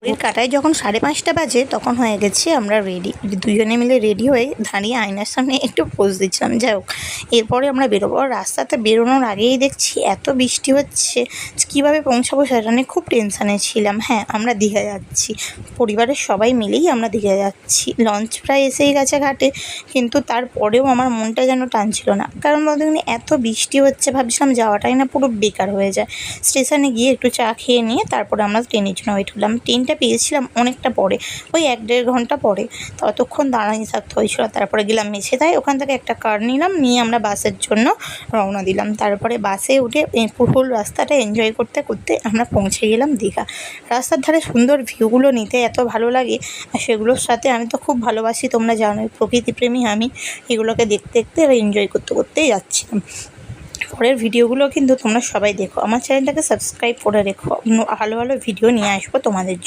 ঘড়ির কাঁটায় যখন 5:30 বাজে তখন হয়ে গেছি আমরা রেডি। দুজনে মিলে রেডি হয়ে দাঁড়িয়ে আয়নার সামনে একটু পোজ দিচ্ছিলাম। যাই হোক, এরপরে আমরা বেরোবো। আর রাস্তাতে বেরোনোর আগেই দেখছি এত বৃষ্টি হচ্ছে, কীভাবে পৌঁছাবো সেটা নিয়ে খুব টেনশানে ছিলাম। হ্যাঁ, আমরা দীঘা যাচ্ছি, পরিবারের সবাই মিলেই আমরা দীঘা যাচ্ছি। লঞ্চ প্রায় এসেই গেছে ঘাটে, কিন্তু তারপরেও আমার মনটা যেন টানছিল না। কারণ বলতে এত বৃষ্টি হচ্ছে, ভাবছিলাম যাওয়াটাই না পুরো বেকার হয়ে যায়। স্টেশনে গিয়ে একটু চা খেয়ে নিয়ে তারপরে আমরা ট্রেনের জন্য ওয়েট করলাম। ট্রেনটা পেয়েছিলাম অনেকটা পরে, ওই 1-1.5 ঘন্টা পরে। ততক্ষণ দাঁড়িয়ে থাকতে হয়েছিল। তারপরে গেলাম মেছেদায়, ওখান থেকে একটা কার নিলাম, নিয়ে আমরা বাসের জন্য রওনা দিলাম। তারপরে বাসে উঠে ফুল রাস্তাটা এনজয় করতে করতে আমরা পৌঁছে গেলাম দীঘা। রাস্তার ধারে সুন্দর ভিউগুলো নিতে এত ভালো লাগে, আর সেগুলোর সাথে আমি তো খুব ভালোবাসি, তোমরা জানোই প্রকৃতিপ্রেমী আমি। এগুলোকে দেখতে দেখতে আর এনজয় করতে করতেই যাচ্ছিলাম। পরের ভিডিওগুলো কিন্তু তোমরা সবাই দেখো, আমার চ্যানেলটাকে সাবস্ক্রাইব করে রেখো। ভালো ভালো ভিডিও নিয়ে আসবো তোমাদের জন্য।